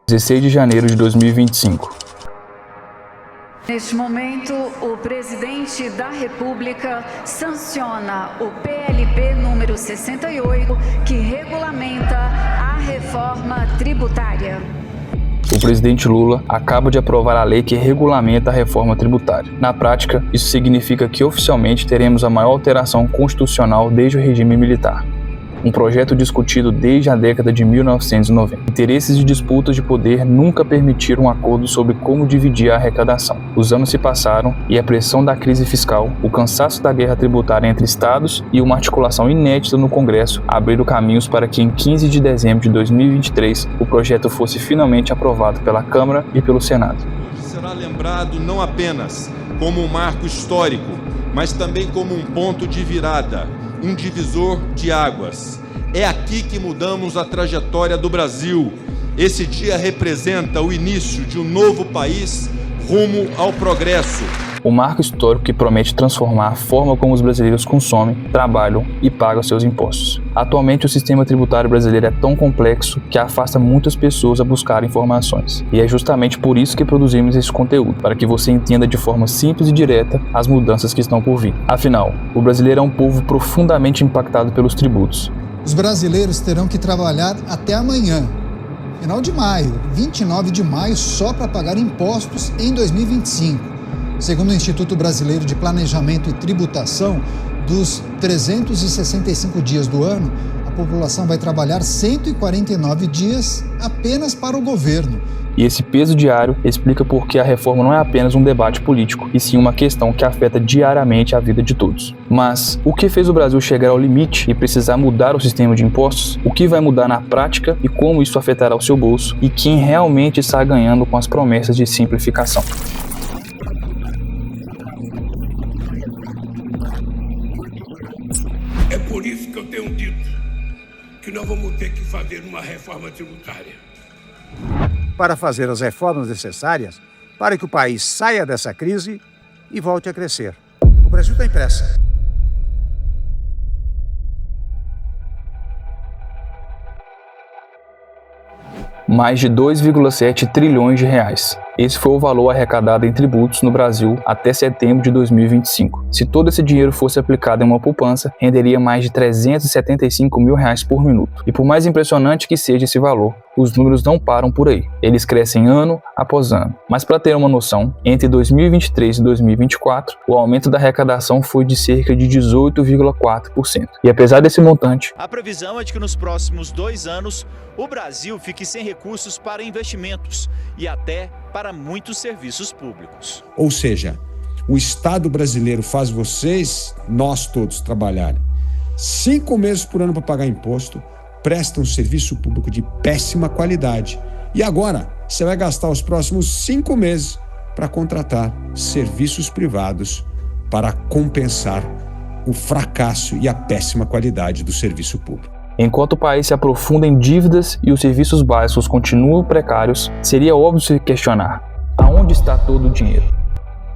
16 de janeiro de 2025. Neste momento, o presidente da República sanciona o PLP número 68, que regulamenta a reforma tributária. O presidente Lula acaba de aprovar a lei que regulamenta a reforma tributária. Na prática, isso significa que oficialmente teremos a maior alteração constitucional desde o regime militar. Um projeto discutido desde a década de 1990. Interesses e disputas de poder nunca permitiram um acordo sobre como dividir a arrecadação. Os anos se passaram e a pressão da crise fiscal, o cansaço da guerra tributária entre estados e uma articulação inédita no Congresso abriram caminhos para que em 15 de dezembro de 2023 o projeto fosse finalmente aprovado pela Câmara e pelo Senado. Hoje será lembrado não apenas como um marco histórico, mas também como um ponto de virada, um divisor de águas. É aqui que mudamos a trajetória do Brasil. Esse dia representa o início de um novo país rumo ao progresso. Um marco histórico que promete transformar a forma como os brasileiros consomem, trabalham e pagam seus impostos. Atualmente, o sistema tributário brasileiro é tão complexo que afasta muitas pessoas a buscar informações. E é justamente por isso que produzimos esse conteúdo, para que você entenda de forma simples e direta as mudanças que estão por vir. Afinal, o brasileiro é um povo profundamente impactado pelos tributos. Os brasileiros terão que trabalhar até amanhã, final de maio, 29 de maio, só para pagar impostos em 2025. Segundo o Instituto Brasileiro de Planejamento e Tributação, dos 365 dias do ano, a população vai trabalhar 149 dias apenas para o governo. E esse peso diário explica por que a reforma não é apenas um debate político, e sim uma questão que afeta diariamente a vida de todos. Mas o que fez o Brasil chegar ao limite e precisar mudar o sistema de impostos? O que vai mudar na prática e como isso afetará o seu bolso? E quem realmente está ganhando com as promessas de simplificação? É por isso que eu tenho dito que nós vamos ter que fazer uma reforma tributária. Para fazer as reformas necessárias para que o país saia dessa crise e volte a crescer. O Brasil tem pressa. Mais de 2,7 trilhões de reais. Esse foi o valor arrecadado em tributos no Brasil até setembro de 2025. Se todo esse dinheiro fosse aplicado em uma poupança, renderia mais de 375 mil reais por minuto. E por mais impressionante que seja esse valor, os números não param por aí. Eles crescem ano após ano. Mas para ter uma noção, entre 2023 e 2024, o aumento da arrecadação foi de cerca de 18,4%. E apesar desse montante, a previsão é de que nos próximos 2 anos, o Brasil fique sem recursos para investimentos e até para muitos serviços públicos. Ou seja, o Estado brasileiro faz vocês, nós todos, trabalharem 5 meses por ano para pagar imposto, presta um serviço público de péssima qualidade. E agora, você vai gastar os próximos 5 meses para contratar serviços privados para compensar o fracasso e a péssima qualidade do serviço público. Enquanto o país se aprofunda em dívidas e os serviços básicos continuam precários, seria óbvio se questionar: aonde está todo o dinheiro?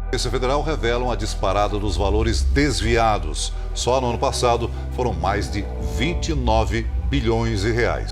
A Polícia Federal revela a disparada dos valores desviados. Só no ano passado foram mais de 29 bilhões de reais.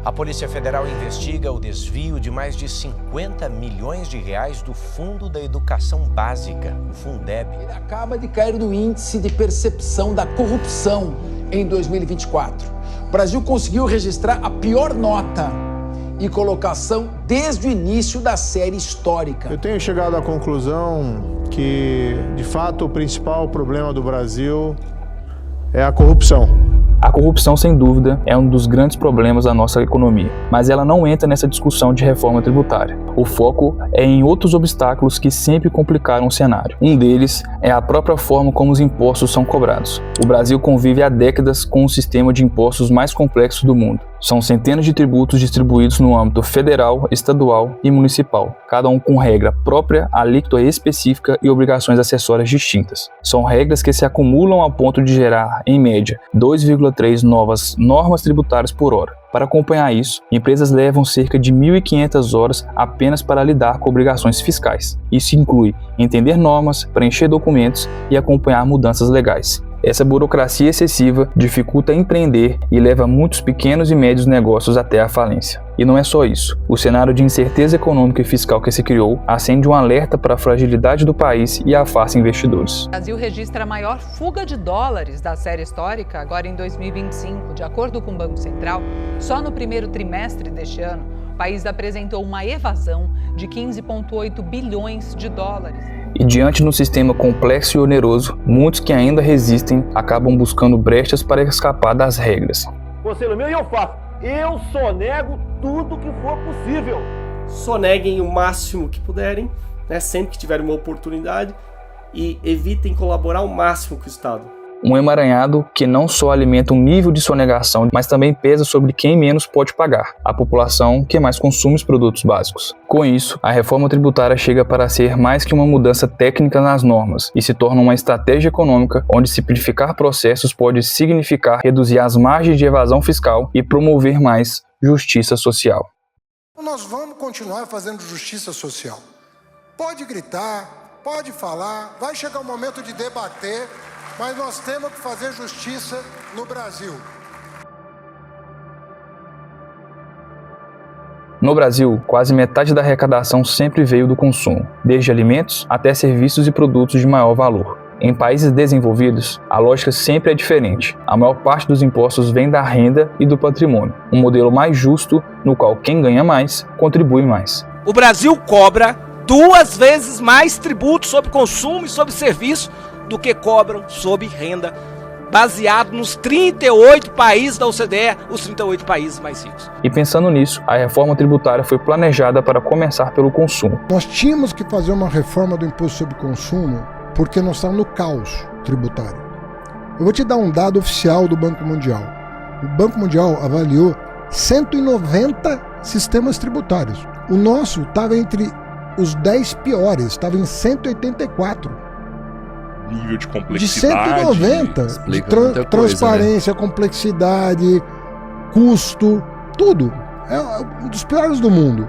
A Polícia Federal investiga o desvio de mais de 50 milhões de reais do Fundo da Educação Básica, o Fundeb. Ele acaba de cair no índice de percepção da corrupção em 2024. O Brasil conseguiu registrar a pior nota e colocação desde o início da série histórica. Eu tenho chegado à conclusão que, de fato, o principal problema do Brasil é a corrupção. A corrupção, sem dúvida, é um dos grandes problemas da nossa economia, mas ela não entra nessa discussão de reforma tributária. O foco é em outros obstáculos que sempre complicaram o cenário. Um deles é a própria forma como os impostos são cobrados. O Brasil convive há décadas com o sistema de impostos mais complexo do mundo. São centenas de tributos distribuídos no âmbito federal, estadual e municipal, cada um com regra própria, alíquota específica e obrigações acessórias distintas. São regras que se acumulam a ponto de gerar, em média, 2,3 novas normas tributárias por hora. Para acompanhar isso, empresas levam cerca de 1.500 horas apenas para lidar com obrigações fiscais. Isso inclui entender normas, preencher documentos e acompanhar mudanças legais. Essa burocracia excessiva dificulta empreender e leva muitos pequenos e médios negócios até a falência. E não é só isso. O cenário de incerteza econômica e fiscal que se criou acende um alerta para a fragilidade do país e afasta investidores. O Brasil registra a maior fuga de dólares da série histórica agora em 2025. De acordo com o Banco Central, só no primeiro trimestre deste ano, o país apresentou uma evasão de 15,8 bilhões de dólares. E diante de um sistema complexo e oneroso, muitos que ainda resistem acabam buscando brechas para escapar das regras. Conselho meu, e eu faço. Eu sonego tudo que for possível. Soneguem o máximo que puderem, né, sempre que tiverem uma oportunidade, e evitem colaborar ao máximo com o Estado. Um emaranhado que não só alimenta um nível de sonegação, mas também pesa sobre quem menos pode pagar, a população que mais consome os produtos básicos. Com isso, a reforma tributária chega para ser mais que uma mudança técnica nas normas e se torna uma estratégia econômica onde simplificar processos pode significar reduzir as margens de evasão fiscal e promover mais justiça social. Nós vamos continuar fazendo justiça social. Pode gritar, pode falar, vai chegar o momento de debater, mas nós temos que fazer justiça no Brasil. No Brasil, quase metade da arrecadação sempre veio do consumo, desde alimentos até serviços e produtos de maior valor. Em países desenvolvidos, a lógica sempre é diferente. A maior parte dos impostos vem da renda e do patrimônio, um modelo mais justo no qual quem ganha mais contribui mais. O Brasil cobra 2 vezes mais tributos sobre consumo e sobre serviço do que cobram sobre renda, baseado nos 38 países da OCDE, os 38 países mais ricos. E pensando nisso, a reforma tributária foi planejada para começar pelo consumo. Nós tínhamos que fazer uma reforma do imposto sobre consumo porque nós estamos no caos tributário. Eu vou te dar um dado oficial do Banco Mundial. O Banco Mundial avaliou 190 sistemas tributários. O nosso estava entre os 10 piores, estava em 184. Nível de complexidade. De 190. De transparência, né? Complexidade, custo, tudo. É um dos piores do mundo.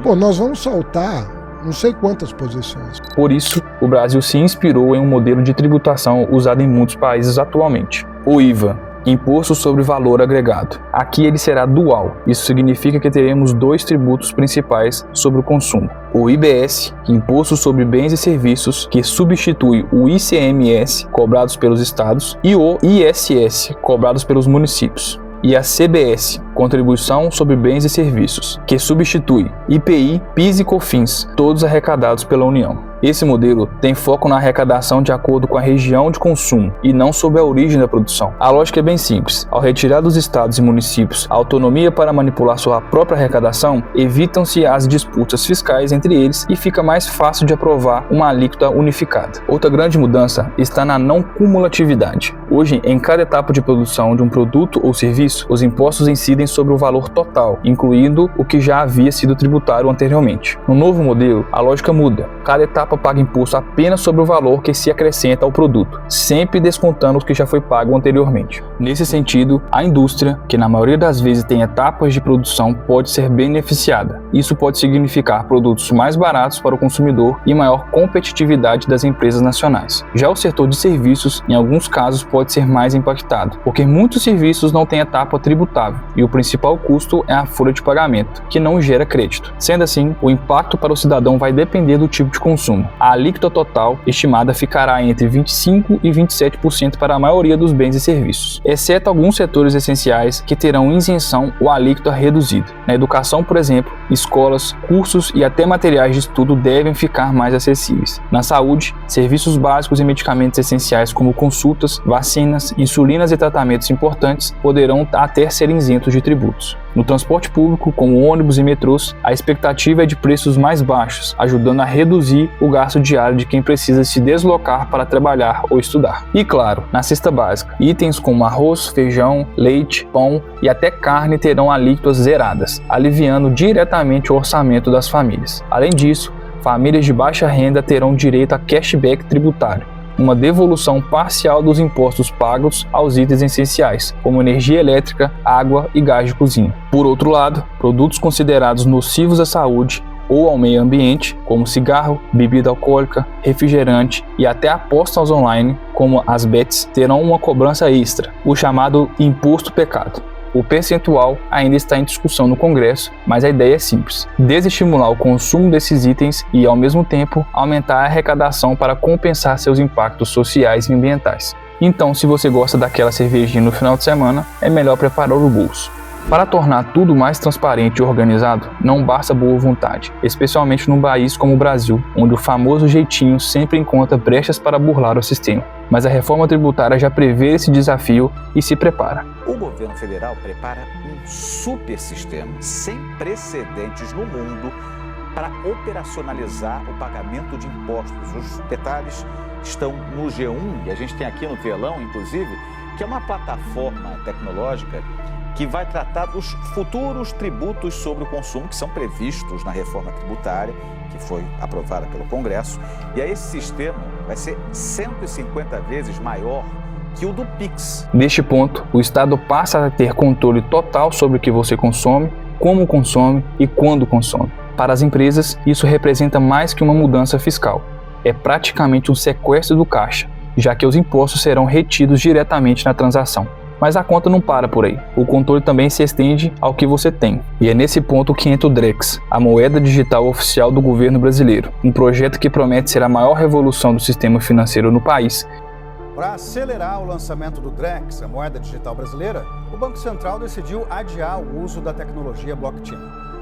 Pô, nós vamos saltar não sei quantas posições. Por isso, o Brasil se inspirou em um modelo de tributação usado em muitos países atualmente. O IVA, Imposto sobre Valor Agregado. Aqui ele será dual. Isso significa que teremos 2 tributos principais sobre o consumo. O IBS, Imposto sobre Bens e Serviços, que substitui o ICMS, cobrados pelos estados, e o ISS, cobrados pelos municípios. E a CBS, Contribuição sobre Bens e Serviços, que substitui IPI, PIS e COFINS, todos arrecadados pela União. Esse modelo tem foco na arrecadação de acordo com a região de consumo e não sobre a origem da produção. A lógica é bem simples. Ao retirar dos estados e municípios a autonomia para manipular sua própria arrecadação, evitam-se as disputas fiscais entre eles e fica mais fácil de aprovar uma alíquota unificada. Outra grande mudança está na não cumulatividade. Hoje, em cada etapa de produção de um produto ou serviço, os impostos incidem sobre o valor total, incluindo o que já havia sido tributário anteriormente. No novo modelo, a lógica muda. Cada etapa paga imposto apenas sobre o valor que se acrescenta ao produto, sempre descontando o que já foi pago anteriormente. Nesse sentido, a indústria, que na maioria das vezes tem etapas de produção, pode ser beneficiada. Isso pode significar produtos mais baratos para o consumidor e maior competitividade das empresas nacionais. Já o setor de serviços, em alguns casos, pode ser mais impactado, porque muitos serviços não têm etapa tributável e o principal custo é a folha de pagamento, que não gera crédito. Sendo assim, o impacto para o cidadão vai depender do tipo de consumo. A alíquota total estimada ficará entre 25% e 27% para a maioria dos bens e serviços, exceto alguns setores essenciais que terão isenção ou alíquota reduzida. Na educação, por exemplo, escolas, cursos e até materiais de estudo devem ficar mais acessíveis. Na saúde, serviços básicos e medicamentos essenciais como consultas, vacinas, insulinas e tratamentos importantes poderão até ser isentos de tributos. No transporte público, como ônibus e metrôs, a expectativa é de preços mais baixos, ajudando a reduzir o gasto diário de quem precisa se deslocar para trabalhar ou estudar. E claro, na cesta básica, itens como arroz, feijão, leite, pão e até carne terão alíquotas zeradas, aliviando diretamente o orçamento das famílias. Além disso, famílias de baixa renda terão direito a cashback tributário, uma devolução parcial dos impostos pagos aos itens essenciais, como energia elétrica, água e gás de cozinha. Por outro lado, produtos considerados nocivos à saúde ou ao meio ambiente, como cigarro, bebida alcoólica, refrigerante e até apostas online, como as bets, terão uma cobrança extra, o chamado imposto pecado. O percentual ainda está em discussão no Congresso, mas a ideia é simples: desestimular o consumo desses itens e, ao mesmo tempo, aumentar a arrecadação para compensar seus impactos sociais e ambientais. Então, se você gosta daquela cervejinha no final de semana, é melhor preparar o bolso. Para tornar tudo mais transparente e organizado, não basta boa vontade, especialmente num país como o Brasil, onde o famoso jeitinho sempre encontra brechas para burlar o sistema. Mas a reforma tributária já prevê esse desafio e se prepara. O governo federal prepara um super sistema sem precedentes no mundo para operacionalizar o pagamento de impostos. Os detalhes estão no G1, e a gente tem aqui no telão, inclusive, que é uma plataforma tecnológica que vai tratar dos futuros tributos sobre o consumo que são previstos na reforma tributária, que foi aprovada pelo Congresso. E aí esse sistema vai ser 150 vezes maior que o do Pix. Neste ponto, o Estado passa a ter controle total sobre o que você consome, como consome e quando consome. Para as empresas, isso representa mais que uma mudança fiscal. É praticamente um sequestro do caixa, já que os impostos serão retidos diretamente na transação. Mas a conta não para por aí. O controle também se estende ao que você tem. E é nesse ponto que entra o Drex, a moeda digital oficial do governo brasileiro. Um projeto que promete ser a maior revolução do sistema financeiro no país. Para acelerar o lançamento do Drex, a moeda digital brasileira, o Banco Central decidiu adiar o uso da tecnologia blockchain.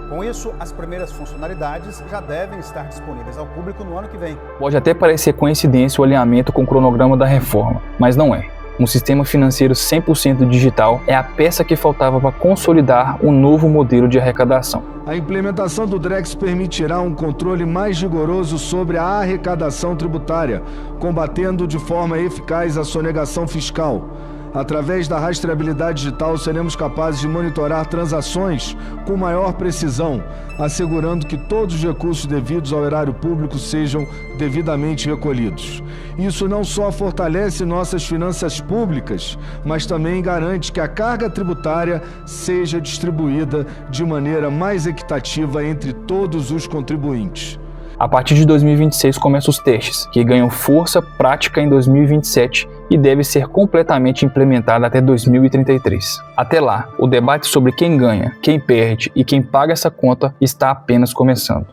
Com isso, as primeiras funcionalidades já devem estar disponíveis ao público no ano que vem. Pode até parecer coincidência o alinhamento com o cronograma da reforma, mas não é. Um sistema financeiro 100% digital é a peça que faltava para consolidar um novo modelo de arrecadação. A implementação do Drex permitirá um controle mais rigoroso sobre a arrecadação tributária, combatendo de forma eficaz a sonegação fiscal. Através da rastreabilidade digital, seremos capazes de monitorar transações com maior precisão, assegurando que todos os recursos devidos ao erário público sejam devidamente recolhidos. Isso não só fortalece nossas finanças públicas, mas também garante que a carga tributária seja distribuída de maneira mais equitativa entre todos os contribuintes. A partir de 2026 começam os testes, que ganham força prática em 2027 e deve ser completamente implementada até 2033. Até lá, o debate sobre quem ganha, quem perde e quem paga essa conta está apenas começando.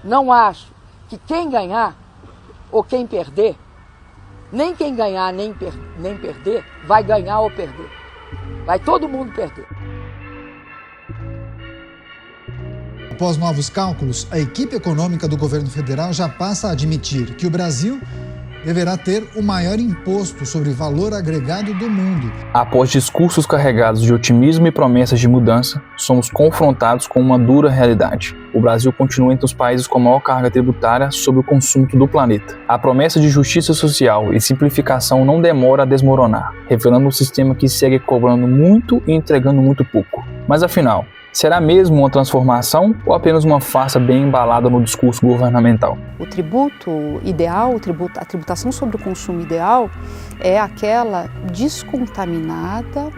Não acho que quem ganhar ou quem perder, nem quem ganhar nem perder, vai ganhar ou perder. Vai todo mundo perder. Após novos cálculos, a equipe econômica do governo federal já passa a admitir que o Brasil deverá ter o maior imposto sobre valor agregado do mundo. Após discursos carregados de otimismo e promessas de mudança, somos confrontados com uma dura realidade. O Brasil continua entre os países com maior carga tributária sobre o consumo do planeta. A promessa de justiça social e simplificação não demora a desmoronar, revelando um sistema que segue cobrando muito e entregando muito pouco. Mas afinal, será mesmo uma transformação ou apenas uma farsa bem embalada no discurso governamental? O tributo ideal, a tributação sobre o consumo ideal é aquela descontaminada,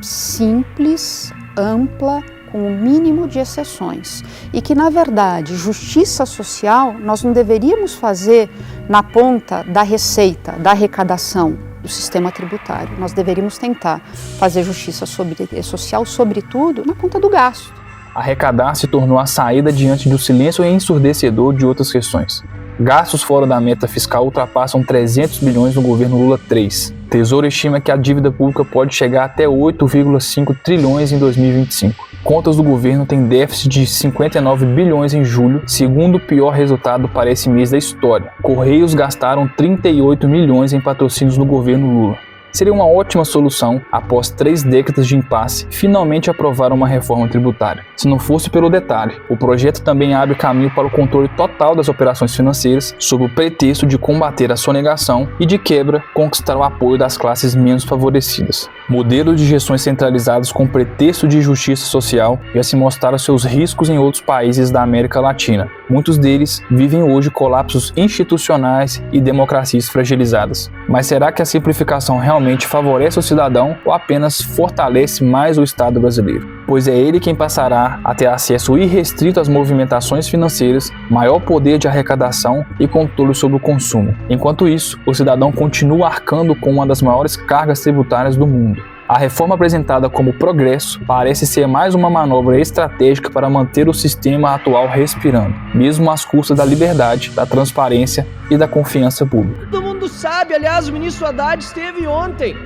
simples, ampla, com o mínimo de exceções. E que, na verdade, justiça social nós não deveríamos fazer na ponta da receita, da arrecadação do sistema tributário. Nós deveríamos tentar fazer justiça social, sobretudo, na ponta do gasto. Arrecadar se tornou a saída diante do silêncio ensurdecedor de outras questões. Gastos fora da meta fiscal ultrapassam 300 bilhões no governo Lula III. Tesouro estima que a dívida pública pode chegar até 8,5 trilhões em 2025. Contas do governo têm déficit de 59 bilhões em julho, segundo o pior resultado para esse mês da história. Correios gastaram 38 milhões em patrocínios do governo Lula. Seria uma ótima solução, após 3 décadas de impasse, finalmente aprovar uma reforma tributária. Se não fosse pelo detalhe, o projeto também abre caminho para o controle total das operações financeiras, sob o pretexto de combater a sonegação e, de quebra, conquistar o apoio das classes menos favorecidas. Modelos de gestões centralizados com pretexto de justiça social já se mostraram seus riscos em outros países da América Latina. Muitos deles vivem hoje colapsos institucionais e democracias fragilizadas. Mas será que a simplificação realmente favorece o cidadão ou apenas fortalece mais o Estado brasileiro? pois é ele quem passará a ter acesso irrestrito às movimentações financeiras, maior poder de arrecadação e controle sobre o consumo. Enquanto isso, o cidadão continua arcando com uma das maiores cargas tributárias do mundo. A reforma apresentada como progresso parece ser mais uma manobra estratégica para manter o sistema atual respirando, mesmo às custas da liberdade, da transparência e da confiança pública. Todo mundo sabe, aliás, o ministro Haddad esteve ontem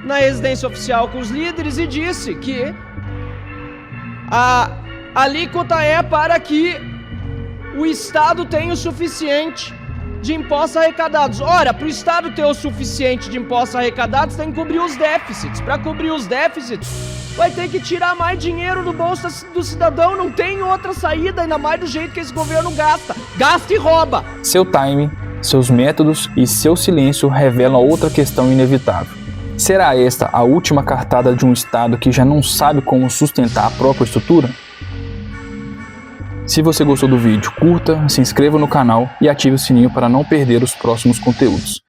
na residência oficial com os líderes e disse que a alíquota é para que o Estado tenha o suficiente de impostos arrecadados. Ora, para o Estado ter o suficiente de impostos arrecadados, tem que cobrir os déficits. Para cobrir os déficits, vai ter que tirar mais dinheiro do bolso do cidadão. Não tem outra saída, ainda mais do jeito que esse governo gasta. Gasta e rouba. Seu timing, seus métodos e seu silêncio revelam outra questão inevitável. Será esta a última cartada de um Estado que já não sabe como sustentar a própria estrutura? Se você gostou do vídeo, curta, se inscreva no canal e ative o sininho para não perder os próximos conteúdos.